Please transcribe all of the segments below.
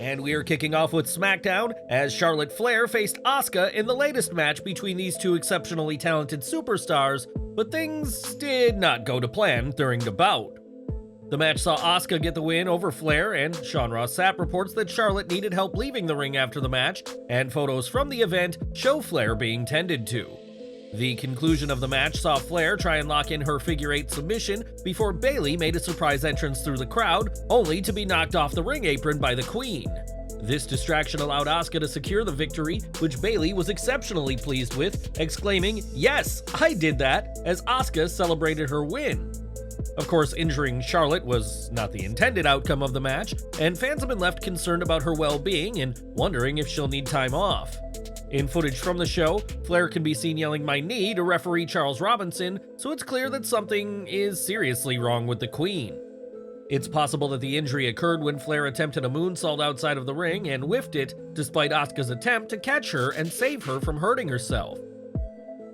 And we are kicking off with SmackDown as Charlotte Flair faced Asuka in the latest match between these two exceptionally talented superstars, but things did not go to plan during the bout. The match saw Asuka get the win over Flair, and Sean Ross Sapp reports that Charlotte needed help leaving the ring after the match, and photos from the event show Flair being tended to. The conclusion of the match saw Flair try and lock in her figure 8 submission before Bayley made a surprise entrance through the crowd, only to be knocked off the ring apron by the Queen. This distraction allowed Asuka to secure the victory, which Bayley was exceptionally pleased with, exclaiming, "Yes, I did that," as Asuka celebrated her win. Of course, injuring Charlotte was not the intended outcome of the match, and fans have been left concerned about her well-being and wondering if she'll need time off. In footage from the show, Flair can be seen yelling "my knee" to referee Charles Robinson, so it's clear that something is seriously wrong with the Queen. It's possible that the injury occurred when Flair attempted a moonsault outside of the ring and whiffed it, despite Asuka's attempt to catch her and save her from hurting herself.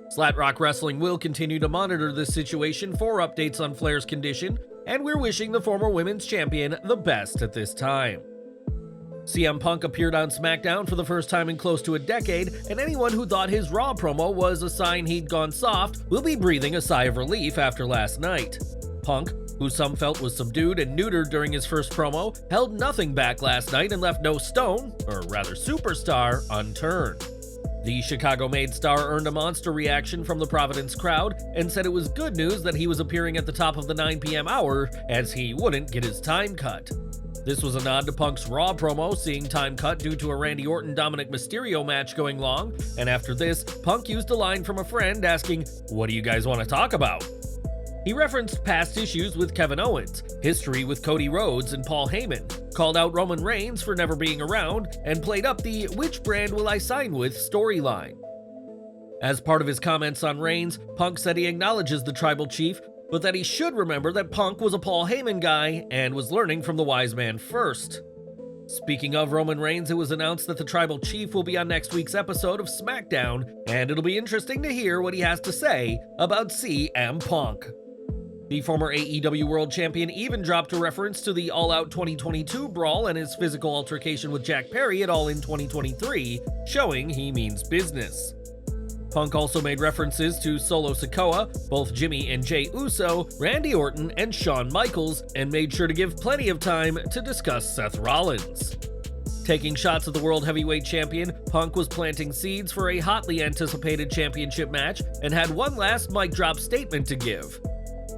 Slat Rock Wrestling will continue to monitor this situation for updates on Flair's condition, and we're wishing the former women's champion the best at this time. CM Punk appeared on SmackDown for the first time in close to a decade, and anyone who thought his Raw promo was a sign he'd gone soft will be breathing a sigh of relief after last night. Punk, who some felt was subdued and neutered during his first promo, held nothing back last night and left no stone, or rather superstar, unturned. The Chicago-made star earned a monster reaction from the Providence crowd and said it was good news that he was appearing at the top of the 9 p.m. hour, as he wouldn't get his time cut. This was a nod to Punk's Raw promo, seeing time cut due to a Randy Orton-Dominic Mysterio match going long, and after this, Punk used a line from a friend asking, "What do you guys want to talk about?" He referenced past issues with Kevin Owens, history with Cody Rhodes and Paul Heyman, called out Roman Reigns for never being around, and played up the "which brand will I sign with" storyline. As part of his comments on Reigns, Punk said he acknowledges the tribal chief, but that he should remember that Punk was a Paul Heyman guy and was learning from the wise man first. Speaking of Roman Reigns, it was announced that the tribal chief will be on next week's episode of SmackDown, and it'll be interesting to hear what he has to say about CM Punk. The former AEW World Champion even dropped a reference to the All Out 2022 brawl and his physical altercation with Jack Perry at All In 2023, showing he means business. Punk also made references to Solo Sikoa, both Jimmy and Jey Uso, Randy Orton, and Shawn Michaels, and made sure to give plenty of time to discuss Seth Rollins. Taking shots at the World Heavyweight Champion, Punk was planting seeds for a hotly anticipated championship match and had one last mic drop statement to give.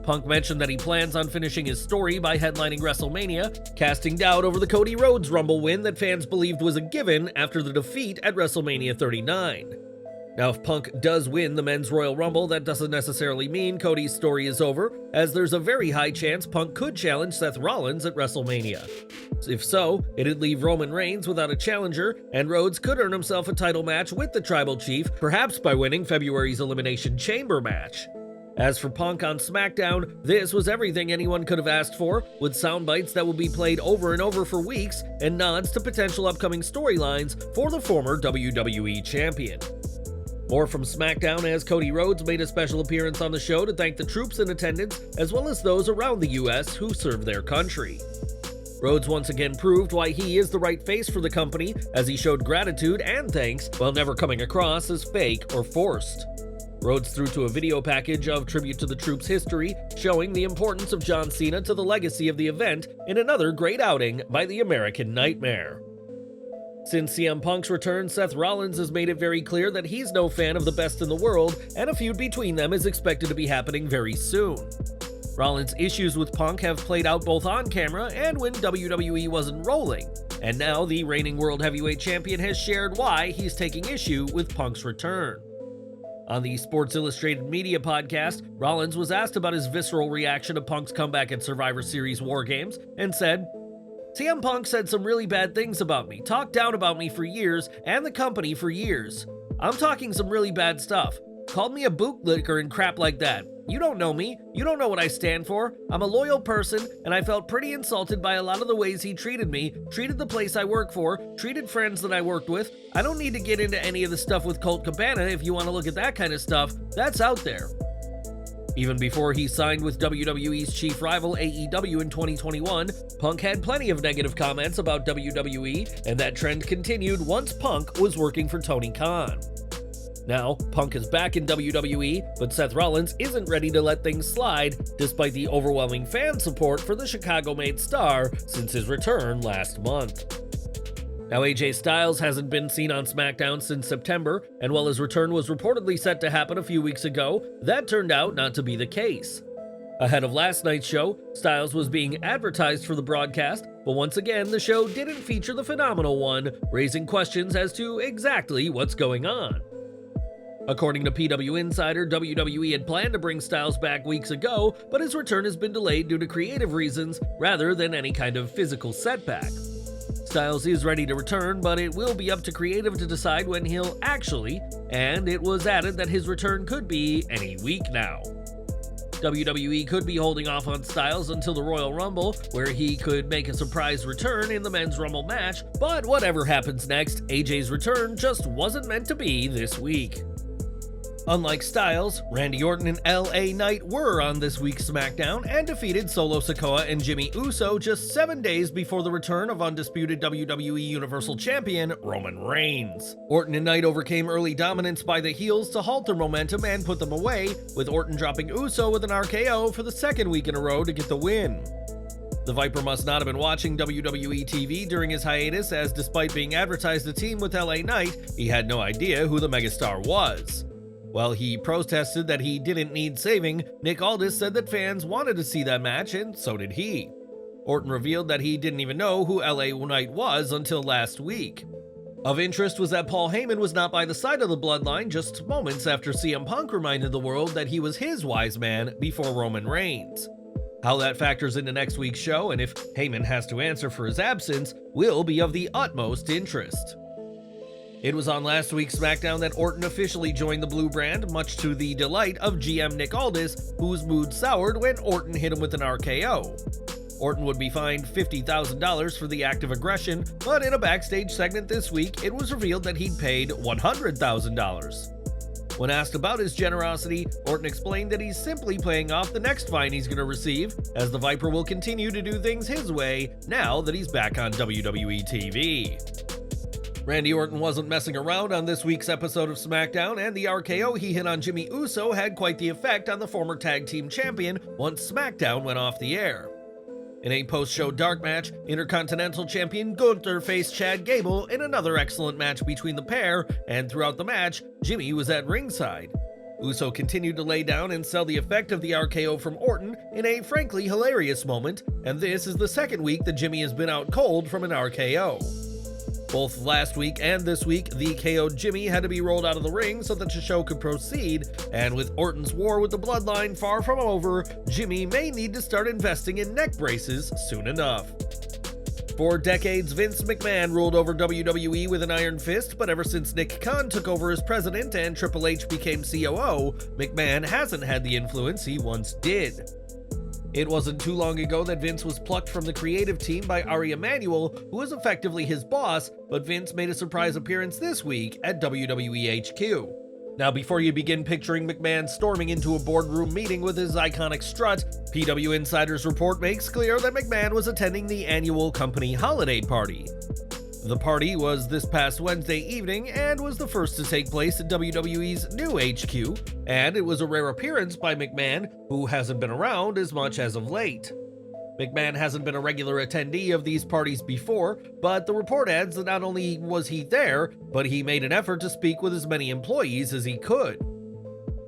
Punk mentioned that he plans on finishing his story by headlining WrestleMania, casting doubt over the Cody Rhodes Rumble win that fans believed was a given after the defeat at WrestleMania 39. Now, if Punk does win the Men's Royal Rumble, that doesn't necessarily mean Cody's story is over, as there's a very high chance Punk could challenge Seth Rollins at WrestleMania. If so, it'd leave Roman Reigns without a challenger, and Rhodes could earn himself a title match with the Tribal Chief, perhaps by winning February's Elimination Chamber match. As for Punk on SmackDown, this was everything anyone could have asked for, with sound bites that will be played over and over for weeks, and nods to potential upcoming storylines for the former WWE Champion. More from SmackDown as Cody Rhodes made a special appearance on the show to thank the troops in attendance, as well as those around the US who serve their country. Rhodes once again proved why he is the right face for the company, as he showed gratitude and thanks while never coming across as fake or forced. Rhodes threw to a video package of tribute to the troops' history, showing the importance of John Cena to the legacy of the event in another great outing by the American Nightmare. Since CM Punk's return, Seth Rollins has made it very clear that he's no fan of the best in the world, and a feud between them is expected to be happening very soon. Rollins' issues with Punk have played out both on camera and when WWE wasn't rolling, and now the reigning World Heavyweight Champion has shared why he's taking issue with Punk's return. On the Sports Illustrated Media podcast, Rollins was asked about his visceral reaction to Punk's comeback at Survivor Series War Games, and said, "CM Punk said some really bad things about me, talked down about me for years, and the company for years. I'm talking some really bad stuff. Called me a bootlicker and crap like that. You don't know me. You don't know what I stand for. I'm a loyal person, and I felt pretty insulted by a lot of the ways he treated me, treated the place I work for, treated friends that I worked with. I don't need to get into any of the stuff with Colt Cabana if you want to look at that kind of stuff. That's out there." Even before he signed with WWE's chief rival AEW in 2021, Punk had plenty of negative comments about WWE, and that trend continued once Punk was working for Tony Khan. Now, Punk is back in WWE, but Seth Rollins isn't ready to let things slide despite the overwhelming fan support for the Chicago-made star since his return last month. Now, AJ Styles hasn't been seen on SmackDown since September, and while his return was reportedly set to happen a few weeks ago, that turned out not to be the case. Ahead of last night's show, Styles was being advertised for the broadcast, but once again, the show didn't feature the Phenomenal One, raising questions as to exactly what's going on. According to PW Insider, WWE had planned to bring Styles back weeks ago, but his return has been delayed due to creative reasons rather than any kind of physical setback. Styles is ready to return, but it will be up to creative to decide when he'll actually, and it was added that his return could be any week now. WWE could be holding off on Styles until the Royal Rumble, where he could make a surprise return in the Men's Rumble match, but whatever happens next, AJ's return just wasn't meant to be this week. Unlike Styles, Randy Orton and LA Knight were on this week's SmackDown and defeated Solo Sikoa and Jimmy Uso just 7 days before the return of undisputed WWE Universal Champion Roman Reigns. Orton and Knight overcame early dominance by the heels to halt their momentum and put them away, with Orton dropping Uso with an RKO for the second week in a row to get the win. The Viper must not have been watching WWE TV during his hiatus, as despite being advertised a team with LA Knight, he had no idea who the megastar was. While he protested that he didn't need saving, Nick Aldis said that fans wanted to see that match, and so did he. Orton revealed that he didn't even know who LA Knight was until last week. Of interest was that Paul Heyman was not by the side of the Bloodline just moments after CM Punk reminded the world that he was his wise man before Roman Reigns. How that factors into next week's show, and if Heyman has to answer for his absence, will be of the utmost interest. It was on last week's SmackDown that Orton officially joined the Blue Brand, much to the delight of GM Nick Aldis, whose mood soured when Orton hit him with an RKO. Orton would be fined $50,000 for the act of aggression, but in a backstage segment this week, it was revealed that he'd paid $100,000. When asked about his generosity, Orton explained that he's simply paying off the next fine he's going to receive, as the Viper will continue to do things his way now that he's back on WWE TV. Randy Orton wasn't messing around on this week's episode of SmackDown, and the RKO he hit on Jimmy Uso had quite the effect on the former tag team champion once SmackDown went off the air. In a post-show dark match, Intercontinental Champion Gunther faced Chad Gable in another excellent match between the pair, and throughout the match, Jimmy was at ringside. Uso continued to lay down and sell the effect of the RKO from Orton in a frankly hilarious moment, and this is the second week that Jimmy has been out cold from an RKO. Both last week and this week, the KO'd Jimmy had to be rolled out of the ring so that the show could proceed, and with Orton's war with the Bloodline far from over, Jimmy may need to start investing in neck braces soon enough. For decades, Vince McMahon ruled over WWE with an iron fist, but ever since Nick Khan took over as president and Triple H became COO, McMahon hasn't had the influence he once did. It wasn't too long ago that Vince was plucked from the creative team by Ari Emanuel, who was effectively his boss, but Vince made a surprise appearance this week at WWE HQ. Now, before you begin picturing McMahon storming into a boardroom meeting with his iconic strut, PW Insider's report makes clear that McMahon was attending the annual company holiday party. The party was this past Wednesday evening and was the first to take place at WWE's new HQ, and it was a rare appearance by McMahon, who hasn't been around as much as of late. McMahon hasn't been a regular attendee of these parties before, but the report adds that not only was he there, but he made an effort to speak with as many employees as he could.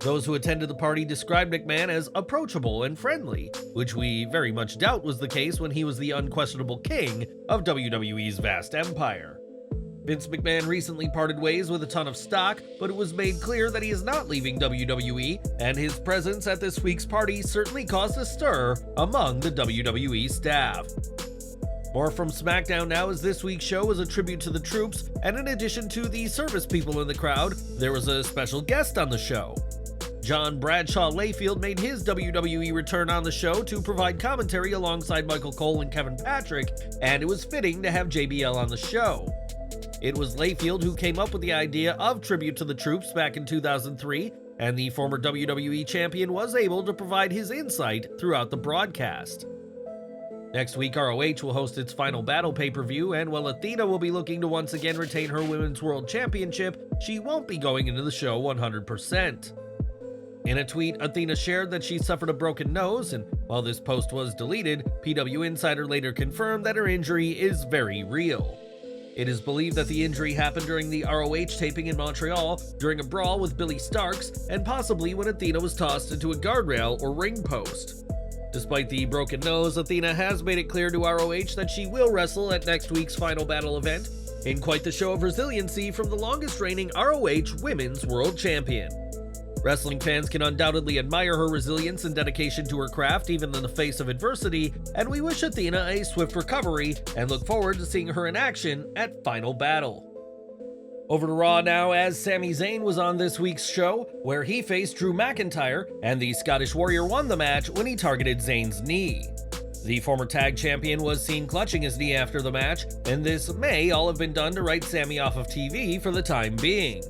Those who attended the party described McMahon as approachable and friendly, which we very much doubt was the case when he was the unquestionable king of WWE's vast empire. Vince McMahon recently parted ways with a ton of stock, but it was made clear that he is not leaving WWE, and his presence at this week's party certainly caused a stir among the WWE staff. More from SmackDown now, as this week's show was a tribute to the troops, and in addition to the service people in the crowd, there was a special guest on the show. John Bradshaw Layfield made his WWE return on the show to provide commentary alongside Michael Cole and Kevin Patrick, and it was fitting to have JBL on the show. It was Layfield who came up with the idea of Tribute to the Troops back in 2003, and the former WWE champion was able to provide his insight throughout the broadcast. Next week, ROH will host its Final Battle pay-per-view, and while Athena will be looking to once again retain her Women's World Championship, she won't be going into the show 100%. In a tweet, Athena shared that she suffered a broken nose, and while this post was deleted, PW Insider later confirmed that her injury is very real. It is believed that the injury happened during the ROH taping in Montreal during a brawl with Billy Starks, and possibly when Athena was tossed into a guardrail or ring post. Despite the broken nose, Athena has made it clear to ROH that she will wrestle at next week's Final Battle event, in quite the show of resiliency from the longest-reigning ROH Women's World Champion. Wrestling fans can undoubtedly admire her resilience and dedication to her craft even in the face of adversity, and we wish Athena a swift recovery and look forward to seeing her in action at Final Battle. Over to Raw now, as Sami Zayn was on this week's show, where he faced Drew McIntyre, and the Scottish Warrior won the match when he targeted Zayn's knee. The former tag champion was seen clutching his knee after the match, and this may all have been done to write Sami off of TV for the time being.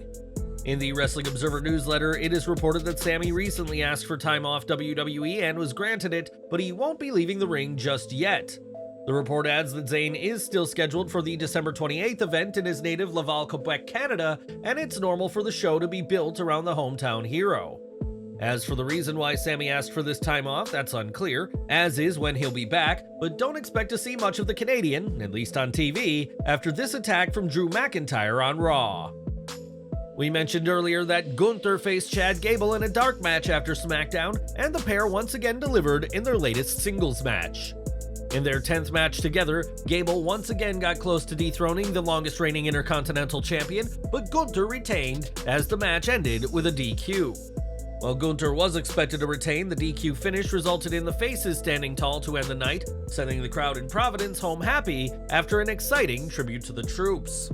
In the Wrestling Observer newsletter, it is reported that Sami recently asked for time off WWE and was granted it, but he won't be leaving the ring just yet. The report adds that Zayn is still scheduled for the December 28th event in his native Laval, Quebec, Canada, and it's normal for the show to be built around the hometown hero. As for the reason why Sami asked for this time off, that's unclear, as is when he'll be back, but don't expect to see much of the Canadian, at least on TV, after this attack from Drew McIntyre on Raw. We mentioned earlier that Gunther faced Chad Gable in a dark match after SmackDown, and the pair once again delivered in their latest singles match. In their 10th match together, Gable once again got close to dethroning the longest-reigning Intercontinental Champion, but Gunther retained as the match ended with a DQ. While Gunther was expected to retain, the DQ finish resulted in the Faces standing tall to end the night, sending the crowd in Providence home happy after an exciting tribute to the troops.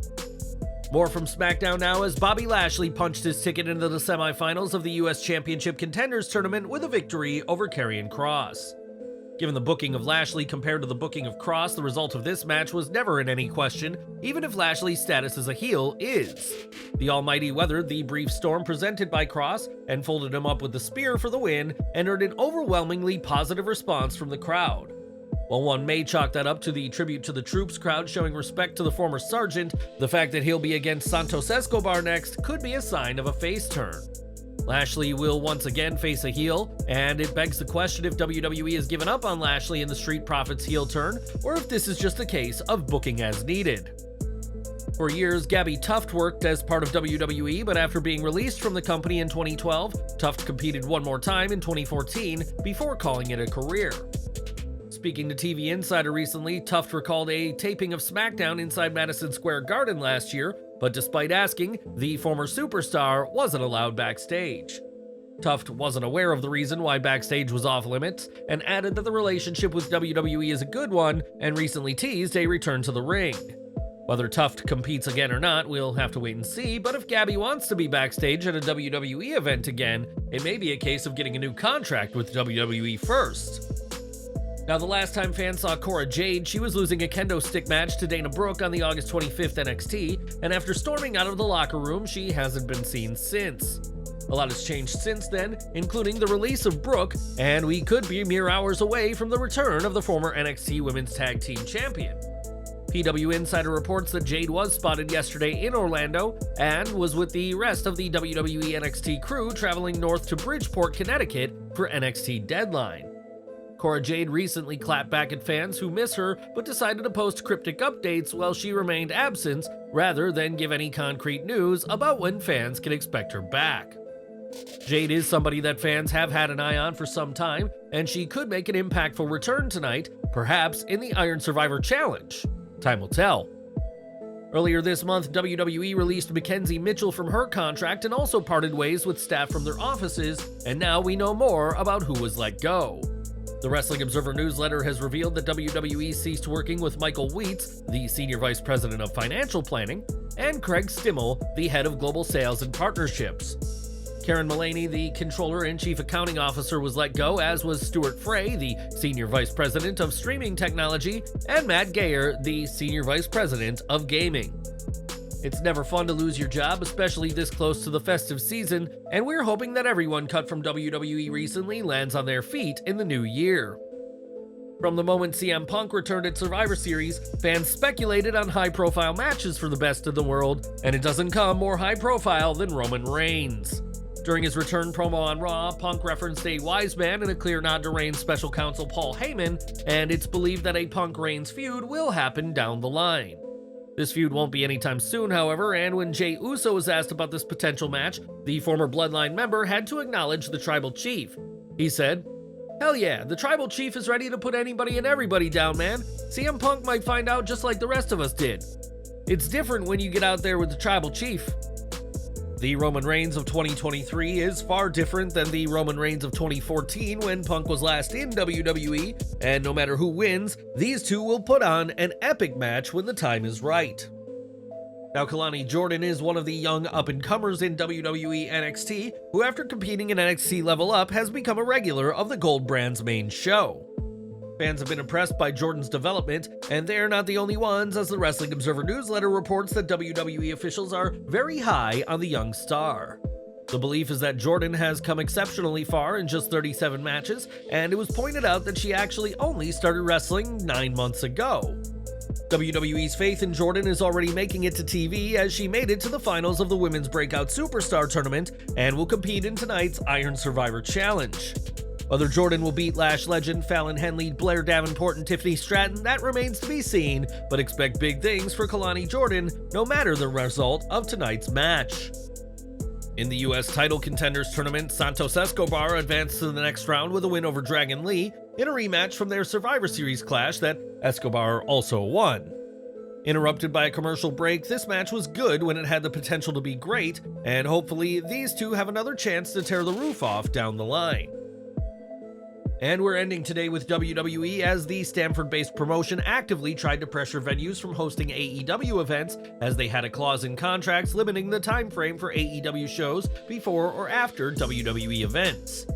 More from SmackDown now, as Bobby Lashley punched his ticket into the semifinals of the US Championship Contenders Tournament with a victory over Karrion Kross. Given the booking of Lashley compared to the booking of Kross, the result of this match was never in any question, even if Lashley's status as a heel is. The Almighty weathered the brief storm presented by Kross and folded him up with the spear for the win, and earned an overwhelmingly positive response from the crowd. While one may chalk that up to the tribute to the troops crowd showing respect to the former sergeant, the fact that he'll be against Santos Escobar next could be a sign of a face turn. Lashley will once again face a heel, and it begs the question if WWE has given up on Lashley in the Street Profits heel turn, or if this is just a case of booking as needed. For years, Gabby Tuft worked as part of WWE, but after being released from the company in 2012, Tuft competed one more time in 2014 before calling it a career. Speaking to TV Insider recently, Tuft recalled a taping of SmackDown inside Madison Square Garden last year, but despite asking, the former superstar wasn't allowed backstage. Tuft wasn't aware of the reason why backstage was off limits, and added that the relationship with WWE is a good one, and recently teased a return to the ring. Whether Tuft competes again or not, we'll have to wait and see, but if Gabby wants to be backstage at a WWE event again, it may be a case of getting a new contract with WWE first. Now, the last time fans saw Cora Jade, she was losing a kendo stick match to Dana Brooke on the August 25th NXT, and after storming out of the locker room, she hasn't been seen since. A lot has changed since then, including the release of Brooke, and we could be mere hours away from the return of the former NXT Women's Tag Team Champion. PW Insider reports that Jade was spotted yesterday in Orlando and was with the rest of the WWE NXT crew traveling north to Bridgeport, Connecticut for NXT Deadline. Cora Jade recently clapped back at fans who miss her, but decided to post cryptic updates while she remained absent, rather than give any concrete news about when fans can expect her back. Jade is somebody that fans have had an eye on for some time, and she could make an impactful return tonight, perhaps in the Iron Survivor Challenge. Time will tell. Earlier this month, WWE released Mackenzie Mitchell from her contract and also parted ways with staff from their offices, and now we know more about who was let go. The Wrestling Observer newsletter has revealed that WWE ceased working with Michael Wheats, the Senior Vice President of Financial Planning, and Craig Stimmel, the Head of Global Sales and Partnerships. Karen Mullaney, the Controller and Chief Accounting Officer, was let go, as was Stuart Frey, the Senior Vice President of Streaming Technology, and Matt Gayer, the Senior Vice President of Gaming. It's never fun to lose your job, especially this close to the festive season, and we're hoping that everyone cut from WWE recently lands on their feet in the new year. From the moment CM Punk returned at Survivor Series, fans speculated on high-profile matches for the best in the world, and it doesn't come more high-profile than Roman Reigns. During his return promo on Raw, Punk referenced a wise man and a clear nod to Reigns' special counsel Paul Heyman, and it's believed that a Punk-Reigns feud will happen down the line. This feud won't be anytime soon, however, and when Jey Uso was asked about this potential match, the former Bloodline member had to acknowledge the Tribal Chief. He said, "Hell yeah, the Tribal Chief is ready to put anybody and everybody down, man. CM Punk might find out just like the rest of us did. It's different when you get out there with the Tribal Chief." The Roman Reigns of 2023 is far different than the Roman Reigns of 2014 when Punk was last in WWE, and no matter who wins, these two will put on an epic match when the time is right. Now, Kalani Jordan is one of the young up-and-comers in WWE NXT, who after competing in NXT Level Up has become a regular of the Gold brand's main show. Fans have been impressed by Jordan's development, and they're not the only ones, as the Wrestling Observer newsletter reports that WWE officials are very high on the young star. The belief is that Jordan has come exceptionally far in just 37 matches, and it was pointed out that she actually only started wrestling 9 months ago. WWE's faith in Jordan is already making it to TV, as she made it to the finals of the Women's Breakout Superstar Tournament and will compete in tonight's Iron Survivor Challenge. Whether Jordan will beat Lash legend Fallon Henley, Blair Davenport, and Tiffany Stratton, that remains to be seen, but expect big things for Kalani Jordan, no matter the result of tonight's match. In the US title contenders tournament, Santos Escobar advanced to the next round with a win over Dragon Lee in a rematch from their Survivor Series clash that Escobar also won. Interrupted by a commercial break, this match was good when it had the potential to be great, and hopefully these two have another chance to tear the roof off down the line. And we're ending today with WWE, as the Stamford-based promotion actively tried to pressure venues from hosting AEW events, as they had a clause in contracts limiting the time frame for AEW shows before or after WWE events.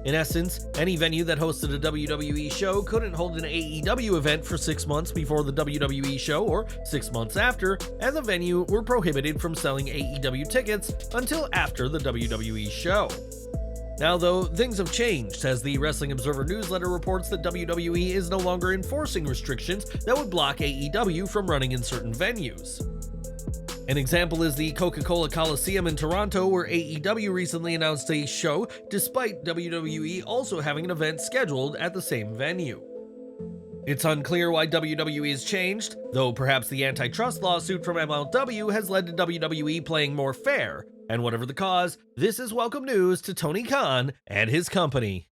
In essence, any venue that hosted a WWE show couldn't hold an AEW event for 6 months before the WWE show or 6 months after, and the venue were prohibited from selling AEW tickets until after the WWE show. Now though, things have changed, as the Wrestling Observer newsletter reports that WWE is no longer enforcing restrictions that would block AEW from running in certain venues. An example is the Coca-Cola Coliseum in Toronto, where AEW recently announced a show, despite WWE also having an event scheduled at the same venue. It's unclear why WWE has changed, though perhaps the antitrust lawsuit from MLW has led to WWE playing more fair. And whatever the cause, this is welcome news to Tony Khan and his company.